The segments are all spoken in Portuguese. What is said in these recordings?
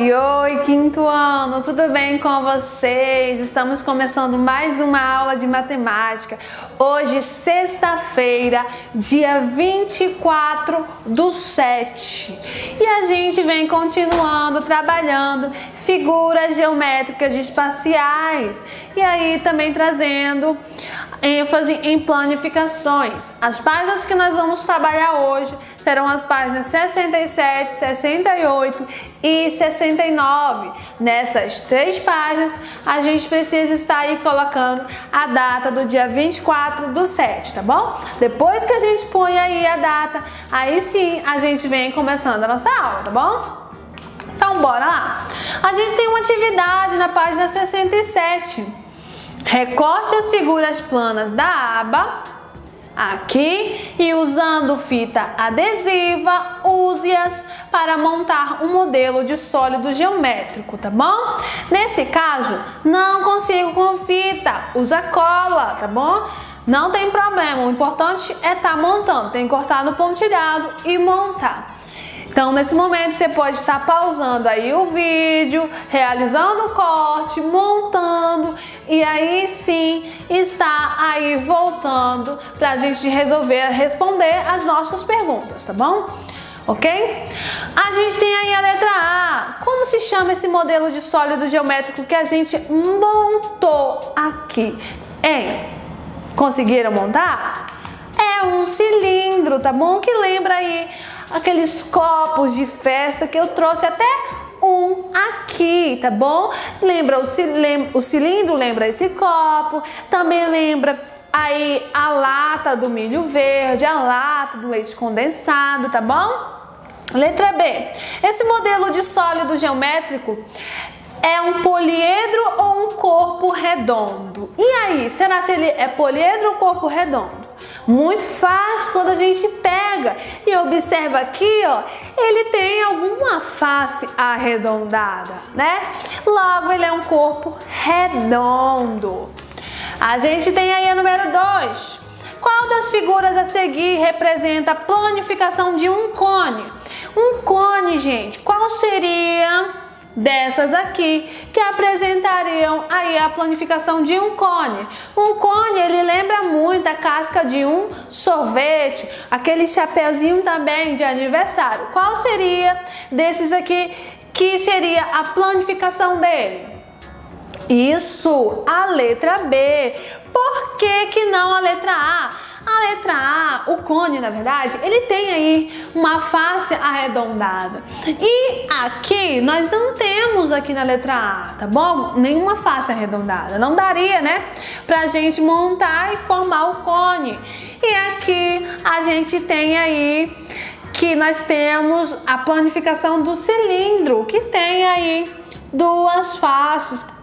Oi, oi, quinto ano, tudo bem com vocês? Estamos começando mais uma aula de matemática. Hoje, sexta-feira, dia 24/7. E a gente vem continuando trabalhando figuras geométricas espaciais. E aí também trazendo ênfase em planificações. As páginas que nós vamos trabalhar hoje serão as páginas 67, 68 e 69. Nessas três páginas, a gente precisa estar aí colocando a data do dia 24/7, tá bom? Depois que a gente põe aí a data, aí sim a gente vem começando a nossa aula, tá bom? Então, bora lá! A gente tem uma atividade na página 67. Recorte as figuras planas da aba aqui e usando fita adesiva, use-as para montar um modelo de sólido geométrico, tá bom? Nesse caso, não consigo com fita, usa cola, tá bom? Não tem problema, o importante é estar montando, tem que cortar no pontilhado e montar. Então, nesse momento, você pode estar pausando aí o vídeo, realizando o corte, montando e aí sim está aí voltando para a gente responder as nossas perguntas, tá bom? Ok? A gente tem aí a letra A. Como se chama esse modelo de sólido geométrico que a gente montou aqui? Conseguiram montar? É um cilindro, tá bom? Que lembra aí aqueles copos de festa que eu trouxe até um aqui, tá bom? Lembra o cilindro, lembra esse copo, também lembra aí a lata do milho verde, a lata do leite condensado, tá bom? Letra B. Esse modelo de sólido geométrico é um poliedro ou um corpo redondo? E aí, será se ele é poliedro ou corpo redondo? Muito fácil quando a gente pega e observa aqui, ó, ele tem alguma face arredondada, né? Logo, ele é um corpo redondo. A gente tem aí a número 2. Qual das figuras a seguir representa a planificação de um cone? Um cone, gente, qual seria dessas aqui que apresentariam aí a planificação de um cone? Um cone, ele lembra muito a casca de um sorvete, aquele chapeuzinho também de aniversário. Qual seria desses aqui que seria a planificação dele? Isso, a letra B. Por que não a letra A? A letra A, o cone, na verdade, ele tem aí uma face arredondada. E aqui, nós não temos aqui na letra A, tá bom? Nenhuma face arredondada. Não daria, né? Pra gente montar e formar o cone. E aqui, a gente tem aí que nós temos a planificação do cilindro, que tem aí duas faces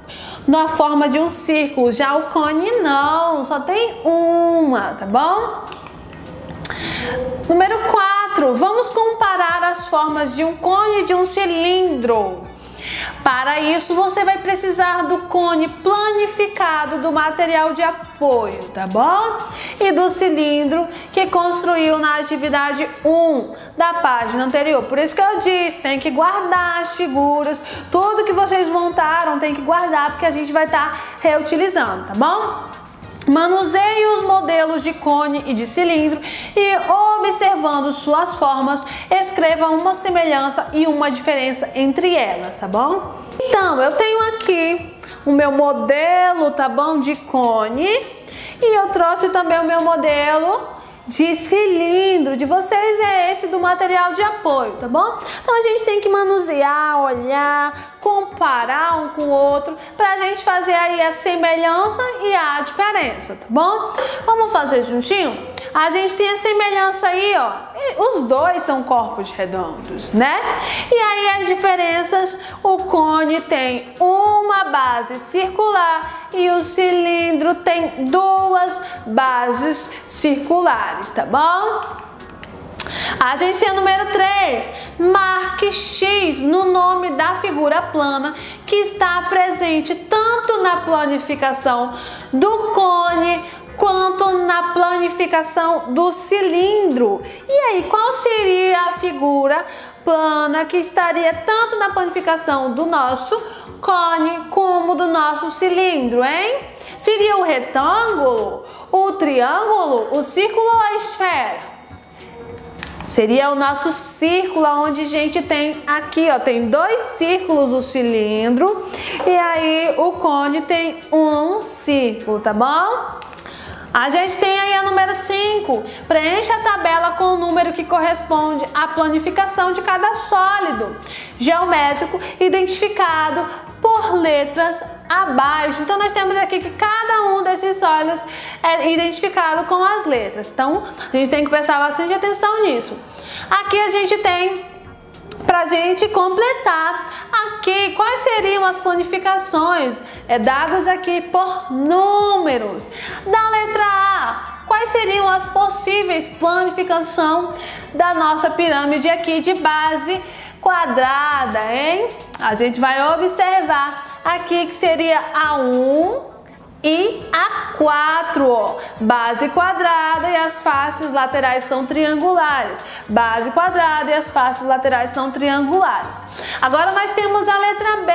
na forma de um círculo. Já o cone não, só tem uma, tá bom? Número 4, vamos comparar as formas de um cone e de um cilindro. Para isso, você vai precisar do cone planificado do material de apoio, tá bom? E do cilindro que construiu na atividade 1 da página anterior. Por isso que eu disse, tem que guardar as figuras, tudo que vocês montaram tem que guardar, porque a gente vai estar reutilizando, tá bom? Manuseie os modelos de cone e de cilindro e, observando suas formas, escreva uma semelhança e uma diferença entre elas, tá bom? Então, eu tenho aqui o meu modelo, tá bom, de cone, e eu trouxe também o meu modelo de cilindro. De vocês é esse do material de apoio, tá bom? Então a gente tem que manusear, olhar, comparar um com o outro pra gente fazer aí a semelhança e a diferença, tá bom? Vamos fazer juntinho? A gente tem a semelhança aí, ó, os dois são corpos redondos, né? E aí as diferenças, o cone tem uma base circular e o cilindro tem duas bases circulares, tá bom? A gente tem o número 3, marque X no nome da figura plana que está presente tanto na planificação do cone quanto na planificação do cilindro. E aí, qual seria a figura plana que estaria tanto na planificação do nosso cone como do nosso cilindro, hein? Seria o retângulo, o triângulo, o círculo ou a esfera? Seria o nosso círculo, onde a gente tem aqui, ó, tem 2 círculos o cilindro e aí o cone tem um círculo, tá bom? A gente tem aí a número 5. Preencha a tabela com o número que corresponde à planificação de cada sólido geométrico identificado por letras abaixo. Então nós temos aqui que cada um desses sólidos é identificado com as letras. Então a gente tem que prestar bastante atenção nisso. Aqui a gente tem, pra gente completar aqui, quais seriam as planificações dadas aqui por números. Da letra A, quais seriam as possíveis planificação da nossa pirâmide aqui de base quadrada, hein? A gente vai observar aqui que seria a 1 e a 4, ó. Base quadrada e as faces laterais são triangulares. Base quadrada e as faces laterais são triangulares. Agora nós temos a letra B.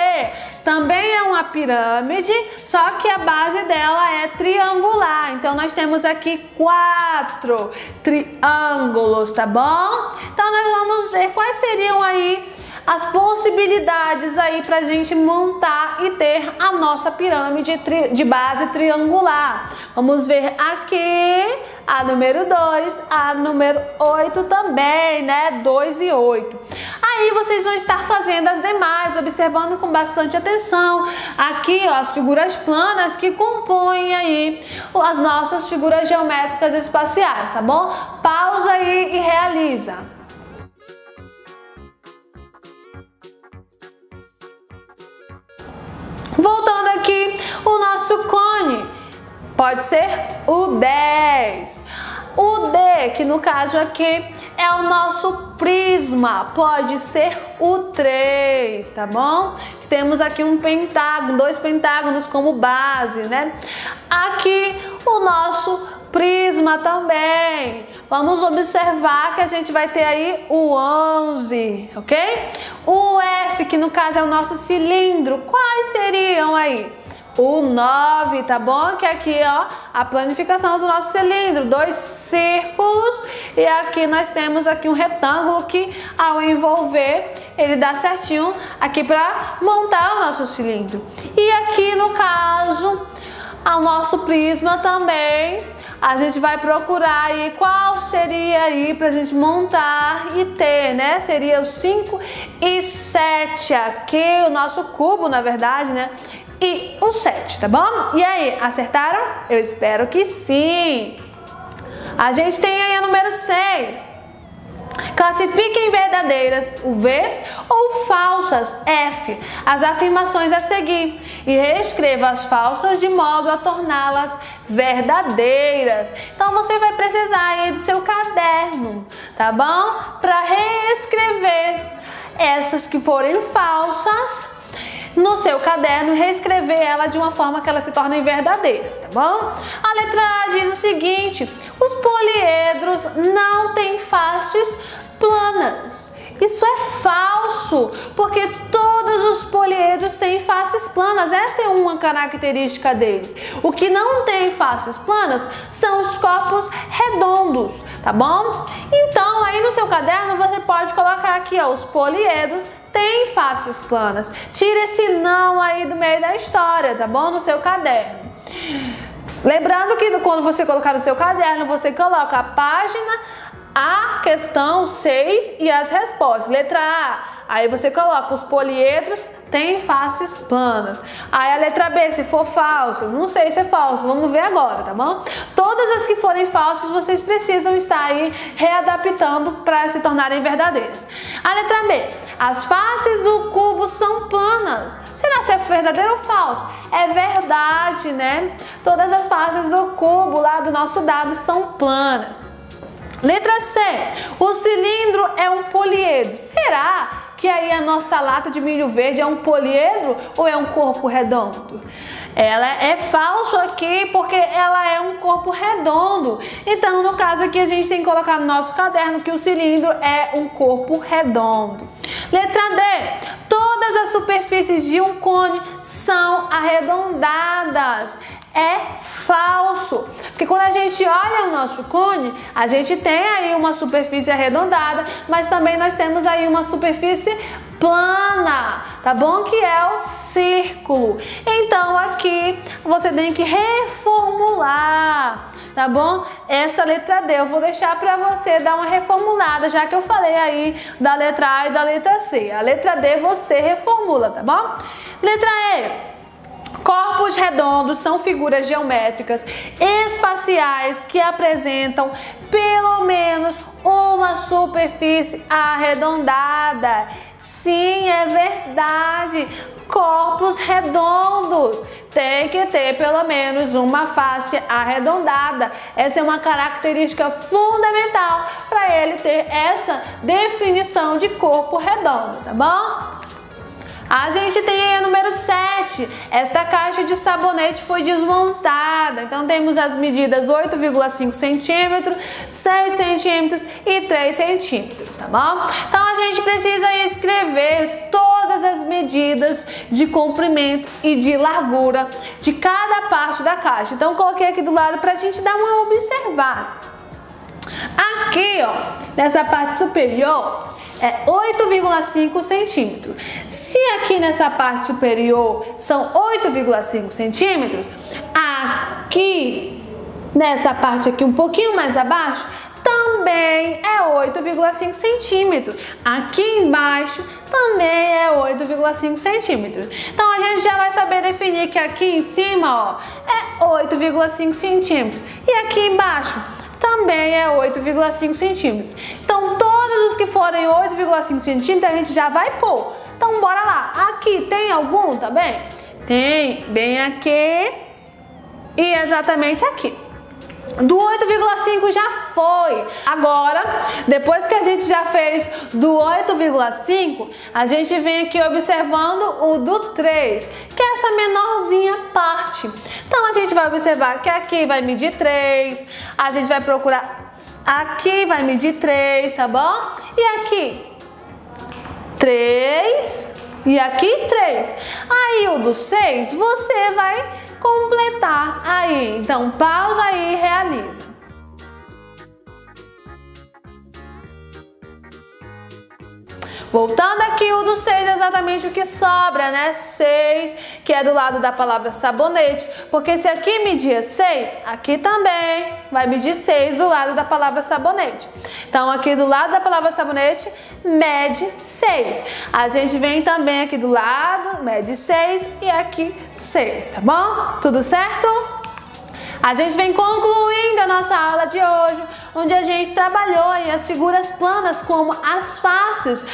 Também é uma pirâmide, só que a base dela é triangular. Então nós temos aqui 4 triângulos, tá bom? Então nós vamos ver quais seriam aí as possibilidades aí pra gente montar e ter a nossa pirâmide de base triangular. Vamos ver aqui a número 2, a número 8 também, né? 2 e 8. Aí vocês vão estar fazendo as demais, observando com bastante atenção. Aqui, ó, as figuras planas que compõem aí as nossas figuras geométricas espaciais, tá bom? Pausa aí e realiza. Voltando aqui, o nosso cone pode ser o 10. O D, que no caso aqui é o nosso prisma, pode ser o 3, tá bom? Temos aqui um pentágono, 2 pentágonos como base, né? Aqui o nosso prisma também. Vamos observar que a gente vai ter aí o 11, ok? O F, que no caso é o nosso cilindro, quais seriam aí? O 9, tá bom? Que aqui, ó, a planificação do nosso cilindro, 2 círculos e aqui nós temos aqui um retângulo que ao envolver, ele dá certinho aqui para montar o nosso cilindro. E aqui no caso, o nosso prisma também, a gente vai procurar aí qual seria aí pra gente montar e ter, né? Seria o 5 e 7 aqui, o nosso cubo, na verdade, né? E o 7, tá bom? E aí, acertaram? Eu espero que sim! A gente tem aí a número 6. Classifique em verdadeiras, o V, ou falsas, F, as afirmações a seguir e reescreva as falsas de modo a torná-las verdadeiras. Então você vai precisar aí do seu caderno, tá bom? Para reescrever essas que forem falsas no seu caderno, reescrever ela de uma forma que elas se tornem verdadeiras, tá bom? A letra A diz o seguinte: os poliedros não têm faces planas. Isso é falso, porque todos os poliedros têm faces planas. Essa é uma característica deles. O que não tem faces planas são os corpos redondos, tá bom? Então, aí no seu caderno você pode colocar aqui, ó, os poliedros têm faces planas. Tira esse não aí do meio da história, tá bom? No seu caderno. Lembrando que quando você colocar no seu caderno, você coloca a página, a questão 6 e as respostas. Letra A, aí você coloca os poliedros têm faces planas. Aí a letra B, se for falso, não sei se é falso, vamos ver agora, tá bom? Todas as que forem falsas, vocês precisam estar aí readaptando para se tornarem verdadeiras. A letra B, as faces do cubo são planas. Será se é verdadeiro ou falso? É verdade, né? Todas as faces do cubo lá do nosso dado são planas. Letra C, o cilindro é um poliedro. Será que aí a nossa lata de milho verde é um poliedro ou é um corpo redondo? Ela é falso aqui porque ela é um corpo redondo. Então, no caso aqui, a gente tem que colocar no nosso caderno que o cilindro é um corpo redondo. Letra D. Todas as superfícies de um cone são arredondadas. É falso, porque quando a gente olha o nosso cone, a gente tem aí uma superfície arredondada, mas também nós temos aí uma superfície plana, tá bom? Que é o círculo. Então aqui você tem que reformular, tá bom? Essa letra D eu vou deixar para você dar uma reformulada, já que eu falei aí da letra A e da letra C. A letra D você reformula, tá bom? Letra E. Corpos redondos são figuras geométricas espaciais que apresentam pelo menos uma superfície arredondada. Sim, é verdade. Corpos redondos tem que ter pelo menos uma face arredondada. Essa é uma característica fundamental para ele ter essa definição de corpo redondo, tá bom? A gente tem aí o número 7. Esta caixa de sabonete foi desmontada. Então temos as medidas 8,5 centímetros, 6 centímetros e 3 centímetros, tá bom? Então a gente precisa escrever todas as medidas de comprimento e de largura de cada parte da caixa. Então coloquei aqui do lado para a gente dar uma observada. Aqui, ó, nessa parte superior, é 8,5 centímetros. Se aqui nessa parte superior são 8,5 centímetros, aqui nessa parte aqui um pouquinho mais abaixo também é 8,5 centímetros. Aqui embaixo também é 8,5 centímetros. Então a gente já vai saber definir que aqui em cima, ó, é 8,5 centímetros e aqui embaixo também é 8,5 centímetros. Então todos os que forem 8,5 centímetros a gente já vai pôr. Então bora lá. Aqui tem algum também? Tem, bem aqui e exatamente aqui. Do 8,5 já foi. Agora, depois que a gente já fez do 8,5, a gente vem aqui observando o do 3, que é essa menorzinha parte. Então a gente vai observar que aqui vai medir 3, a gente vai procurar aqui vai medir 3, tá bom? E aqui 3 e aqui 3. Aí o do 6 você vai completar aí. Então pausa aí e realiza. Voltando aqui, o do 6 é exatamente o que sobra, né? 6, que é do lado da palavra sabonete. Porque se aqui medir 6, aqui também vai medir 6 do lado da palavra sabonete. Então aqui do lado da palavra sabonete, mede 6. A gente vem também aqui do lado, mede 6 e aqui 6, tá bom? Tudo certo? A gente vem concluindo a nossa aula de hoje, onde a gente trabalhou aí as figuras planas como as faces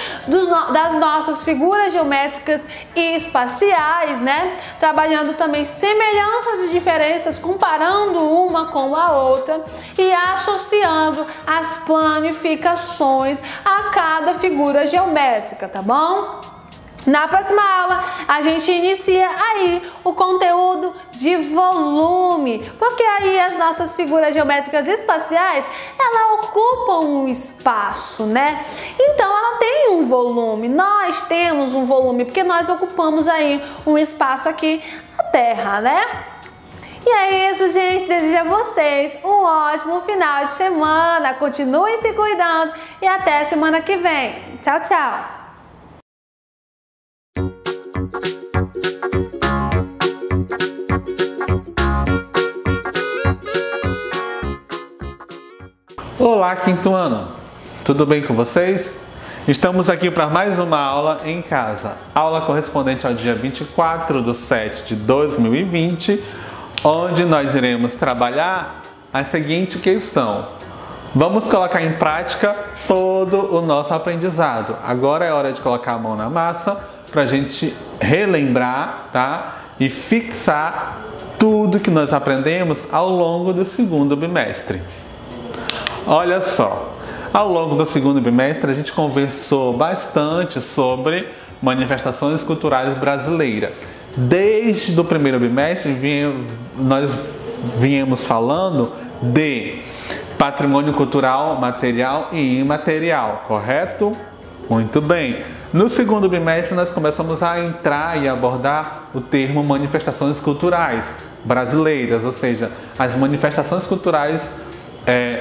das nossas figuras geométricas e espaciais, né? Trabalhando também semelhanças e diferenças, comparando uma com a outra e associando as planificações a cada figura geométrica, tá bom? Na próxima aula, a gente inicia aí o conteúdo de volume, porque aí as nossas figuras geométricas espaciais, ela ocupam um espaço, né? Então, ela tem um volume, nós temos um volume, porque nós ocupamos aí um espaço aqui na Terra, né? E é isso, gente. Desejo a vocês um ótimo final de semana. Continuem se cuidando e até semana que vem. Tchau, tchau! Olá, quinto ano! Tudo bem com vocês? Estamos aqui para mais uma aula em casa. Aula correspondente ao dia 24/7/2020, onde nós iremos trabalhar a seguinte questão. Vamos colocar em prática todo o nosso aprendizado. Agora é hora de colocar a mão na massa para a gente relembrar, tá? E fixar tudo que nós aprendemos ao longo do segundo bimestre. Olha só, ao longo do segundo bimestre a gente conversou bastante sobre manifestações culturais brasileiras. Desde o primeiro bimestre, nós viemos falando de patrimônio cultural, material e imaterial, correto? Muito bem. No segundo bimestre, nós começamos a entrar e abordar o termo manifestações culturais brasileiras, ou seja, as manifestações culturais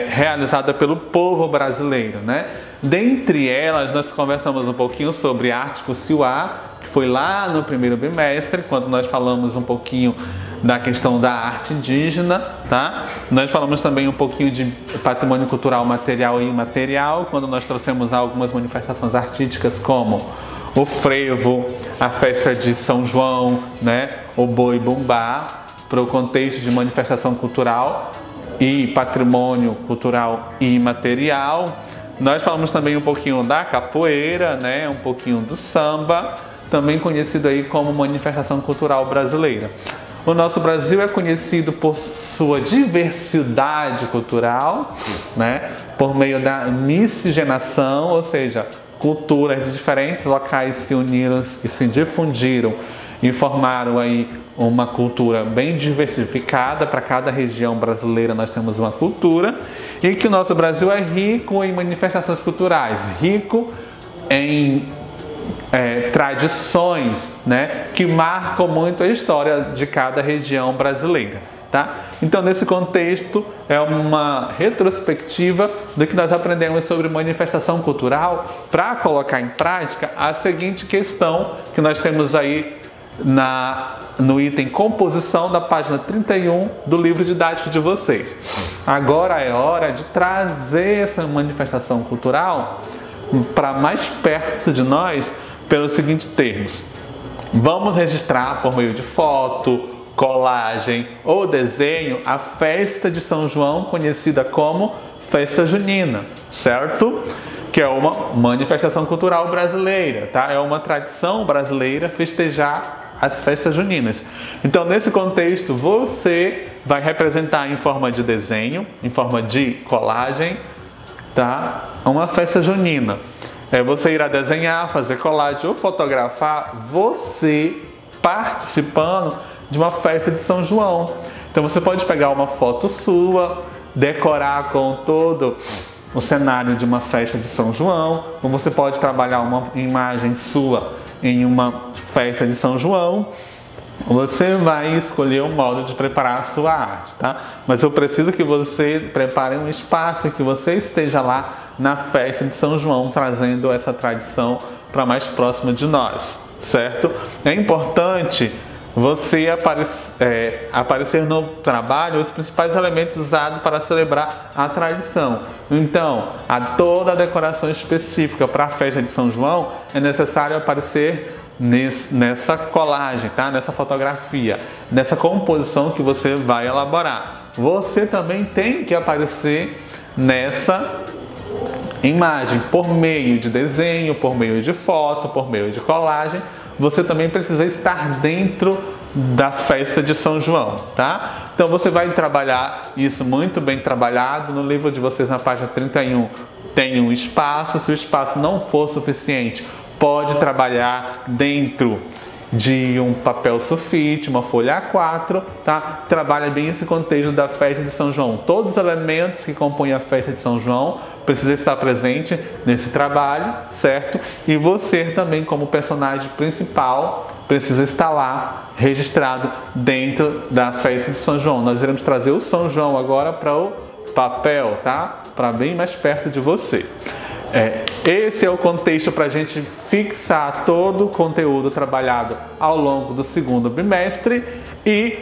realizadas pelo povo brasileiro, né? Dentre elas, nós conversamos um pouquinho sobre arte Cusiuá, que foi lá no primeiro bimestre, quando nós falamos um pouquinho da questão da arte indígena, tá? Nós falamos também um pouquinho de patrimônio cultural material e imaterial, quando nós trouxemos algumas manifestações artísticas como o frevo, a festa de São João, né? O boi bumbá, para o contexto de manifestação cultural e patrimônio cultural e imaterial. Nós falamos também um pouquinho da capoeira, né? Um pouquinho do samba, também conhecido aí como manifestação cultural brasileira. O nosso Brasil é conhecido por sua diversidade cultural, né? Por meio da miscigenação, ou seja, culturas de diferentes locais se uniram e se difundiram e formaram aí uma cultura bem diversificada. Para cada região brasileira nós temos uma cultura, e que o nosso Brasil é rico em manifestações culturais, rico em tradições, né, que marcam muito a história de cada região brasileira, tá? Então, nesse contexto, é uma retrospectiva do que nós aprendemos sobre manifestação cultural, para colocar em prática a seguinte questão que nós temos aí no item composição da página 31 do livro didático de vocês. Agora é hora de trazer essa manifestação cultural para mais perto de nós pelos seguintes termos. Vamos registrar por meio de foto, colagem ou desenho a festa de São João, conhecida como Festa Junina, certo? Que é uma manifestação cultural brasileira, tá? É uma tradição brasileira festejar as festas juninas. Então, nesse contexto, você vai representar em forma de desenho, em forma de colagem, tá? Uma festa junina. Você irá desenhar, fazer colagem ou fotografar você participando de uma festa de São João. Então, você pode pegar uma foto sua, decorar com todo o cenário de uma festa de São João, ou você pode trabalhar uma imagem sua em uma festa de São João. Você vai escolher um modo de preparar a sua arte, tá? Mas eu preciso que você prepare um espaço, que você esteja lá na festa de São João, trazendo essa tradição para mais próximo de nós, certo? É importante você aparecer no trabalho os principais elementos usados para celebrar a tradição. Então, toda a decoração específica para a festa de São João é necessário aparecer nessa colagem, tá? Nessa fotografia, nessa composição que você vai elaborar. Você também tem que aparecer nessa imagem por meio de desenho, por meio de foto, por meio de colagem. Você também precisa estar dentro da festa de São João, tá? Então você vai trabalhar isso muito bem trabalhado. No livro de vocês, na página 31, tem um espaço. Se o espaço não for suficiente, pode trabalhar dentro de um papel sulfite, uma folha A4, tá? Trabalha bem esse contexto da festa de São João. Todos os elementos que compõem a festa de São João precisam estar presentes nesse trabalho, certo? E você também, como personagem principal, precisa estar lá registrado dentro da festa de São João. Nós iremos trazer o São João agora para o papel, tá? Para bem mais perto de você. Esse é o contexto para a gente fixar todo o conteúdo trabalhado ao longo do segundo bimestre. E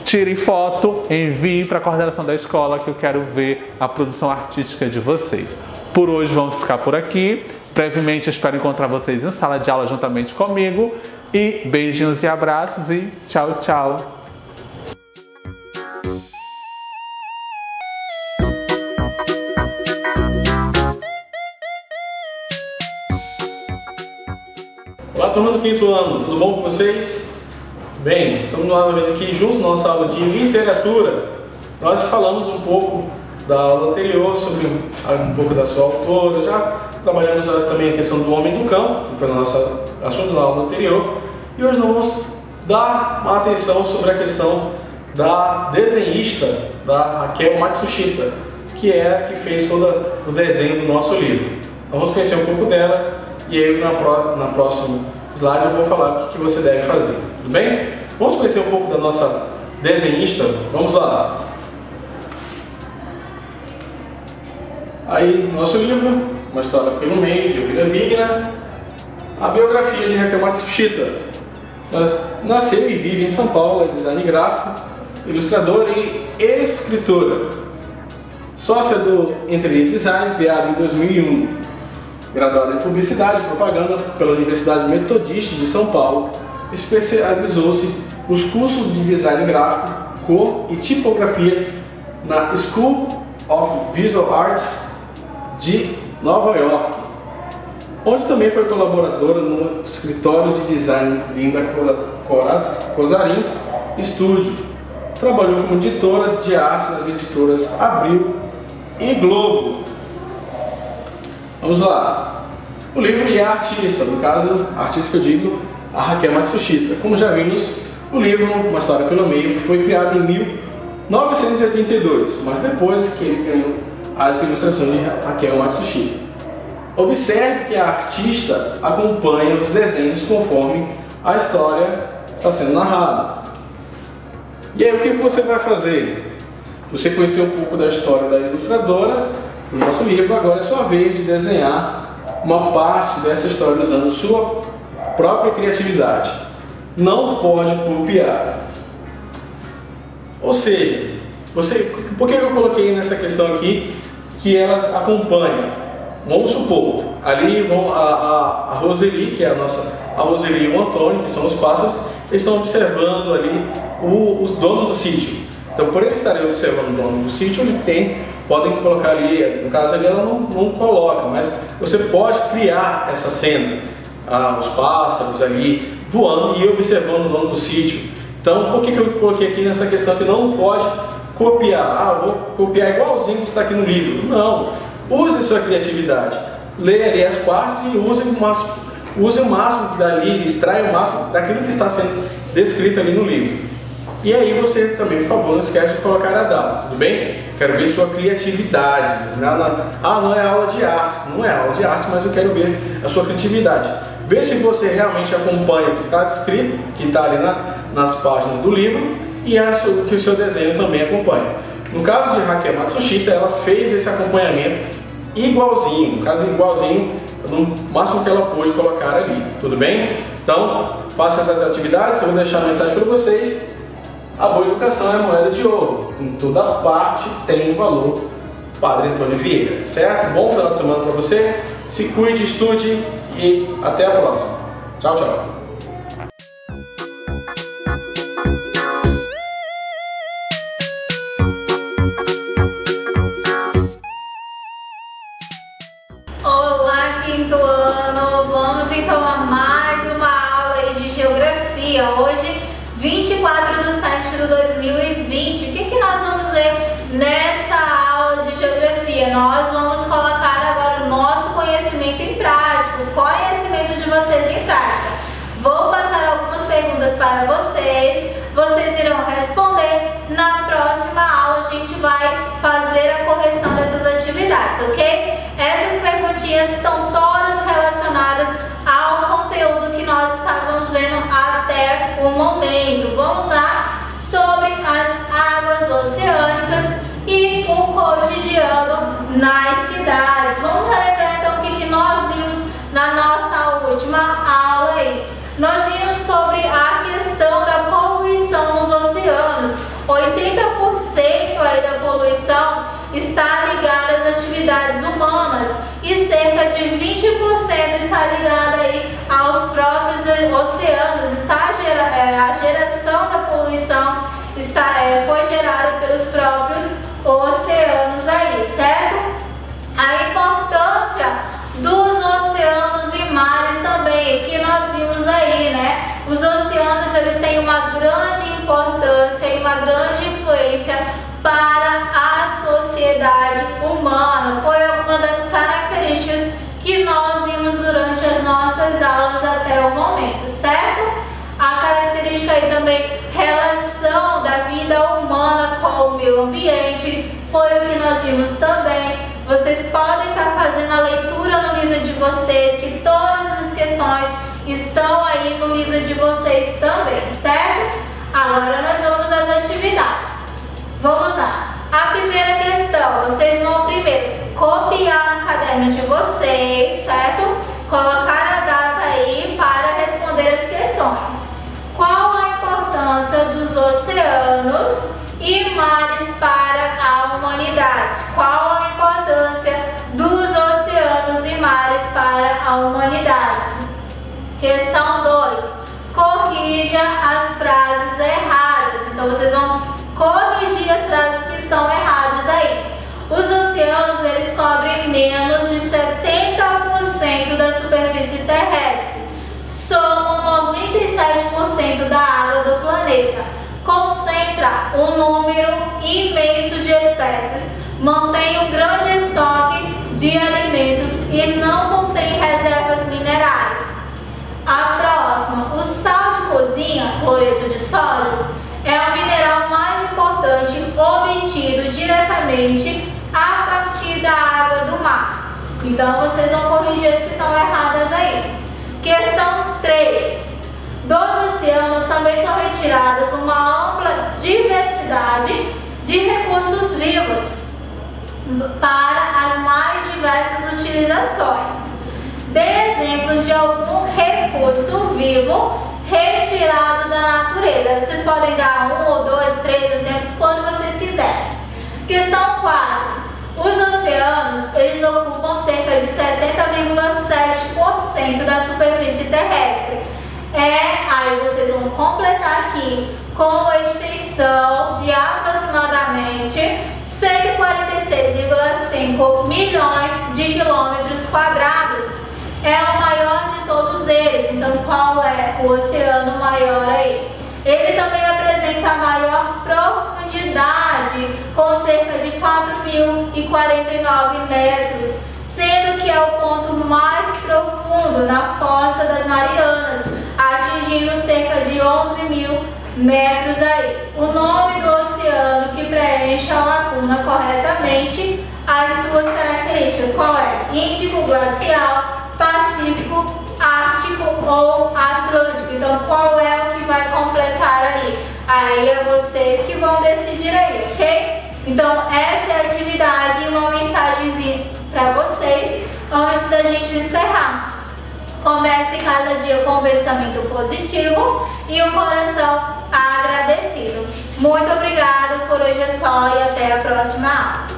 tire foto, envie para a coordenação da escola, que eu quero ver a produção artística de vocês. Por hoje vamos ficar por aqui. Brevemente espero encontrar vocês em sala de aula juntamente comigo. E beijinhos e abraços e tchau, tchau! Olá, turma do quinto ano, tudo bom com vocês? Bem, estamos novamente aqui juntos na nossa aula de literatura. Nós falamos um pouco da aula anterior sobre um pouco da sua autora, já trabalhamos também a questão do homem do campo, que foi o nosso assunto na aula anterior, e hoje nós vamos dar uma atenção sobre a questão da desenhista, da Raquel Matsushita, que é a que fez todo o desenho do nosso livro. Vamos conhecer um pouco dela e aí na próxima slide eu vou falar o que você deve fazer, tudo bem? Vamos conhecer um pouco da nossa desenhista? Vamos lá! Aí, nosso livro, Uma História pelo Meio, de Elvira Wigner, a biografia de Raquel Matsushita. Ela nasceu e vive em São Paulo, é design gráfico, ilustradora e escritora. Sócia do Interior Design, criado em 2001. Graduada em Publicidade e Propaganda pela Universidade Metodista de São Paulo, especializou-se nos cursos de Design Gráfico, Cor e Tipografia na School of Visual Arts de Nova York, onde também foi colaboradora no escritório de design Linda Cozarin Studio. Trabalhou como editora de arte nas editoras Abril e Globo. Vamos lá. O livro e a artista, no caso, a artista que eu digo, a Raquel Matsushita. Como já vimos, o livro Uma História pelo Meio foi criado em 1982, mas depois que ele ganhou as ilustrações de Raquel Matsushita. Observe que a artista acompanha os desenhos conforme a história está sendo narrada. E aí, o que você vai fazer? Você conheceu um pouco da história da ilustradora no nosso livro, agora é sua vez de desenhar uma parte dessa história usando sua própria criatividade. Não pode copiar. Ou seja, por que eu coloquei nessa questão aqui que ela acompanha? Vamos supor, ali vão a Roseli, que é a Roseli e o Antônio, que são os pássaros, eles estão observando ali os donos do sítio. Então, por eles estarem observando o dono do sítio, eles podem colocar ali, no caso ali ela não coloca, mas você pode criar essa cena, os pássaros ali voando e observando o dono do sítio. Então, por que eu coloquei aqui nessa questão que não pode copiar? Vou copiar igualzinho que está aqui no livro. Não, use sua criatividade, leia ali as partes e use o máximo dali, extrai o máximo daquilo que está sendo descrito ali no livro. E aí você também, por favor, não esquece de colocar a data, tudo bem? Quero ver sua criatividade. Não é aula de arte, não é aula de arte, mas eu quero ver a sua criatividade. Vê se você realmente acompanha o que está escrito, que está ali nas páginas do livro, e que o seu desenho também acompanha. No caso de Raquel Matsushita, ela fez esse acompanhamento igualzinho, no caso igualzinho, no máximo que ela pôde colocar ali, tudo bem? Então, faça essas atividades, eu vou deixar a mensagem para vocês. A boa educação é a moeda de ouro, em toda parte tem um valor. Padre Antônio Vieira, certo? Bom final de semana para você, se cuide, estude e até a próxima. Tchau, tchau. Olá, quinto ano! Vamos então a mais uma aula aí de geografia. Hoje, 24/7/2020. O que nós vamos ver nessa aula de geografia? Nós vamos colocar agora o nosso conhecimento em prática, o conhecimento de vocês em prática. Vou passar algumas perguntas para vocês irão responder. Na próxima aula a gente vai fazer a correção dessas atividades, ok? Essas perguntinhas estão todas relacionadas ao conteúdo que nós estávamos vendo até o momento. Vamos lá, sobre as águas oceânicas e o cotidiano nas cidades. Vamos relembrar então o que nós vimos na nossa última aula aí. Nós vimos sobre a questão da poluição nos oceanos. 80% aí da poluição está ligada às atividades humanas e cerca de 20% está ligada aí aos próprios oceanos. A geração da poluição foi gerada pelos próprios oceanos aí, certo? A importância dos oceanos e mares também, que nós vimos aí, né? Os oceanos, eles têm uma grande importância e uma grande influência para a sociedade humana. Foi alguma das características que nós vimos durante as nossas aulas até o momento, certo? A característica aí também relação da vida humana com o meio ambiente, foi o que nós vimos também. Vocês podem estar fazendo a leitura no livro de vocês, que todas as questões estão aí no livro de vocês também, certo? Agora nós vamos às atividades. Vamos lá. A primeira questão, vocês vão primeiro copiar no caderno de vocês, certo? Colocar a data aí para responder as questões. Qual a importância dos oceanos e mares para a humanidade? Qual a importância dos oceanos e mares para a humanidade? Questão 2. Corrija as frases erradas. Então vocês vão corrigir as frases que estão erradas aí. Os oceanos, eles cobrem menos de 70% da superfície terrestre. Somam 97% da água do planeta. Concentra um número imenso de espécies. Mantém um grande estoque de alimentos e não contém reservas minerais. A próxima, o sal de cozinha, cloreto de sódio, é o mineral mais importante obtido diretamente a partir da água do mar. Então vocês vão corrigir as que estão erradas aí. Questão 3. Dos oceanos também são retiradas uma ampla diversidade de recursos vivos para as mais diversas utilizações. Dê exemplos de algum recurso vivo retirado da natureza. Vocês podem dar 1 ou 2, 3 exemplos quando vocês quiserem. Questão 4. Os oceanos, eles ocupam cerca de 70,7% da superfície terrestre. Aí vocês vão completar aqui com a extensão de aproximadamente 146,5 milhões de quilômetros quadrados. É o maior de todos eles. Então, qual é o oceano maior aí? Ele também apresenta a maior profundidade, com cerca de 4.049 metros, sendo que é o ponto mais profundo na Fossa das Marianas, atingindo cerca de 11.000 metros aí. O nome do oceano que preenche a lacuna corretamente as suas características. Qual é? Índico, glacial, Pacífico, Ártico ou Atlântico. Então, qual é o que vai completar aí? Aí é vocês que vão decidir aí, ok? Então, essa é a atividade e uma mensagenzinha para vocês antes da gente encerrar. Comece cada dia com um pensamento positivo e um coração agradecido. Muito obrigado, por hoje é só e até a próxima aula.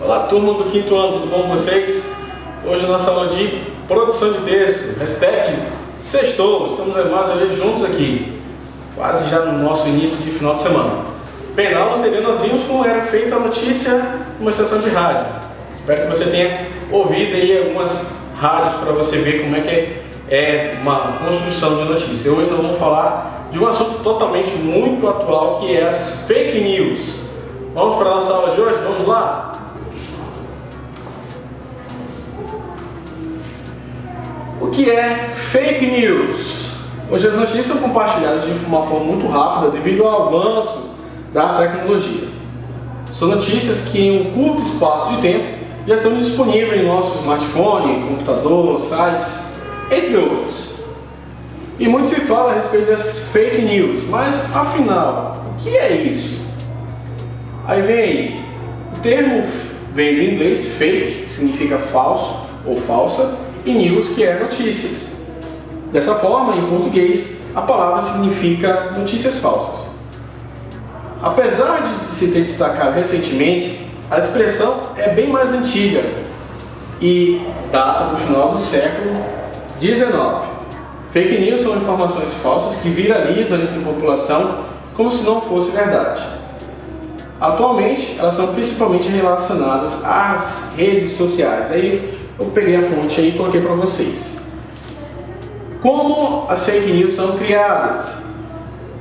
Olá, turma do 5º ano, tudo bom com vocês? Hoje a nossa aula de produção de texto, hashtag sextou, estamos mais uma vez juntos aqui, quase já no nosso início de final de semana. Bem, na aula anterior nós vimos como era feita a notícia numa estação de rádio. Espero que você tenha ouvido aí algumas rádios para você ver como é que é uma construção de notícia. Hoje nós vamos falar de um assunto totalmente muito atual, que é as fake news. Vamos para a nossa aula de hoje? Vamos lá? O que é fake news? Hoje as notícias são compartilhadas de uma forma muito rápida devido ao avanço da tecnologia. São notícias que em um curto espaço de tempo já estão disponíveis em nosso smartphone, computador, sites, entre outros. E muito se fala a respeito das fake news, mas afinal, o que é isso? Aí vem aí, o termo vem do inglês fake, que significa falso ou falsa, e news, que é notícias. Dessa forma, em português, a palavra significa notícias falsas. Apesar de se ter destacado recentemente, a expressão é bem mais antiga e data do final do século XIX. Fake news são informações falsas que viralizam entre a população como se não fosse verdade. Atualmente, elas são principalmente relacionadas às redes sociais. Aí eu peguei a fonte aí e coloquei para vocês. Como as fake news são criadas?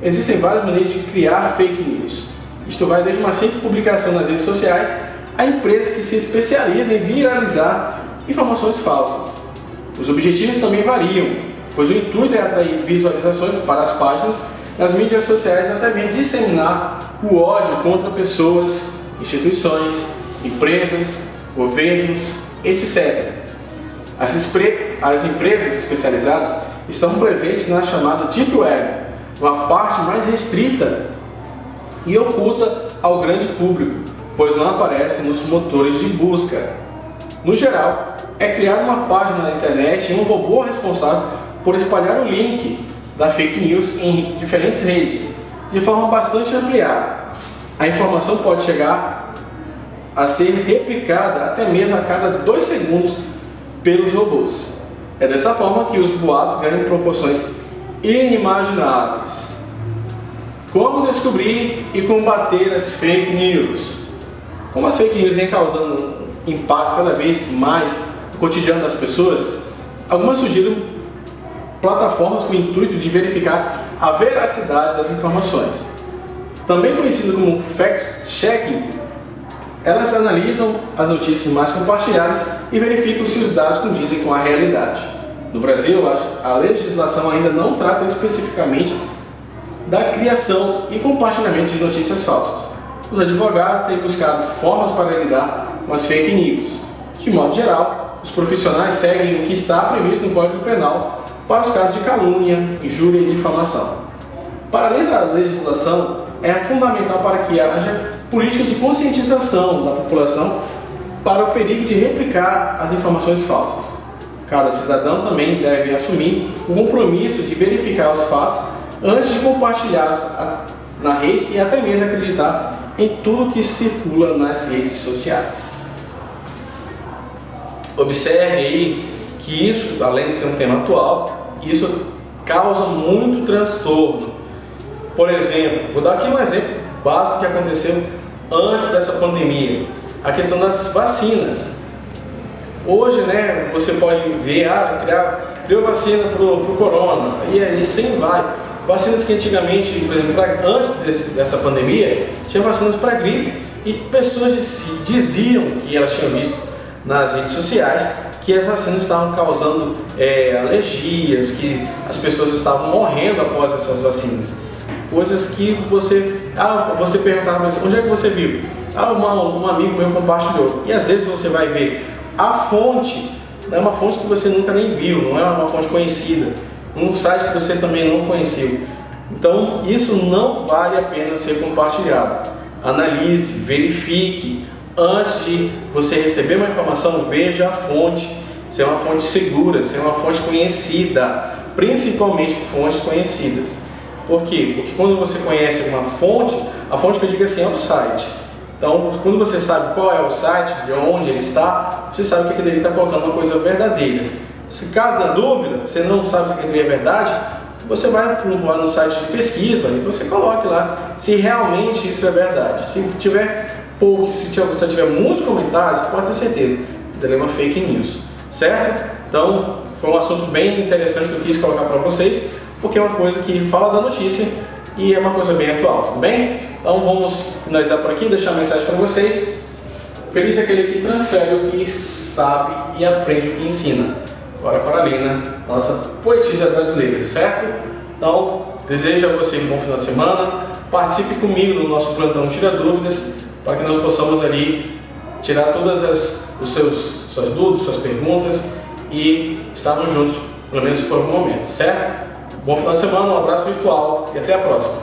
Existem várias maneiras de criar fake news. Isto vai desde uma simples publicação nas redes sociais a empresas que se especializam em viralizar informações falsas. Os objetivos também variam, pois o intuito é atrair visualizações para as páginas nas mídias sociais ou até mesmo disseminar o ódio contra pessoas, instituições, empresas, governos, etc. As empresas especializadas estão presentes na chamada Deep Web, uma parte mais restrita e oculta ao grande público, pois não aparece nos motores de busca. No geral, é criada uma página na internet e um robô responsável por espalhar o link da fake news em diferentes redes, de forma bastante ampliada. A informação pode chegar a ser replicada até mesmo a cada 2 segundos pelos robôs. É dessa forma que os boatos ganham proporções inimagináveis. Como descobrir e combater as fake news? Como as fake news vêm causando impacto cada vez mais no cotidiano das pessoas, algumas sugerem plataformas com o intuito de verificar a veracidade das informações. Também conhecido como fact-checking, elas analisam as notícias mais compartilhadas e verificam se os dados condizem com a realidade. No Brasil, a legislação ainda não trata especificamente da criação e compartilhamento de notícias falsas. Os advogados têm buscado formas para lidar com as fake news. De modo geral, os profissionais seguem o que está previsto no Código Penal para os casos de calúnia, injúria e difamação. Para além da legislação, é fundamental para que haja política de conscientização da população para o perigo de replicar as informações falsas. Cada cidadão também deve assumir o compromisso de verificar os fatos antes de compartilhá-los na rede e até mesmo acreditar em tudo que circula nas redes sociais. Observe aí que isso, além de ser um tema atual, isso causa muito transtorno. Por exemplo, vou dar aqui um exemplo básico que aconteceu antes dessa pandemia, a questão das vacinas. Hoje, né, você pode ver, criou vacina para o corona, e aí assim vai. Vacinas que antigamente, por exemplo, antes dessa pandemia, tinha vacinas para gripe, e pessoas diziam que elas tinham visto nas redes sociais que as vacinas estavam causando alergias, que as pessoas estavam morrendo após essas vacinas. Coisas que você perguntava, onde é que você viu? Um amigo meu compartilhou. E às vezes você vai ver a fonte, não é uma fonte que você nunca nem viu, não é uma fonte conhecida, um site que você também não conheceu. Então isso não vale a pena ser compartilhado. Analise, verifique, antes de você receber uma informação, veja a fonte, se é uma fonte segura, se é uma fonte conhecida, principalmente fontes conhecidas. Por quê? Porque quando você conhece uma fonte, a fonte que eu digo assim é o site. Então, quando você sabe qual é o site, de onde ele está, você sabe que ele está colocando uma coisa verdadeira. Se caso na dúvida, você não sabe se aquilo é verdade, você vai lá no site de pesquisa e você coloque lá se realmente isso é verdade. Se tiver pouco, se tiver muitos comentários, você pode ter certeza que é uma fake news, certo? Então, foi um assunto bem interessante que eu quis colocar para vocês, porque é uma coisa que fala da notícia e é uma coisa bem atual, tudo bem? Então vamos finalizar por aqui, deixar uma mensagem para vocês. Feliz é aquele que transfere o que sabe e aprende o que ensina. Agora para a Lina, nossa poetisa brasileira, certo? Então, desejo a você um bom final de semana. Participe comigo no nosso plantão Tira Dúvidas, para que nós possamos ali tirar todas suas dúvidas, suas perguntas e estarmos juntos, pelo menos por um momento, certo? Bom final de semana, um abraço virtual e até a próxima.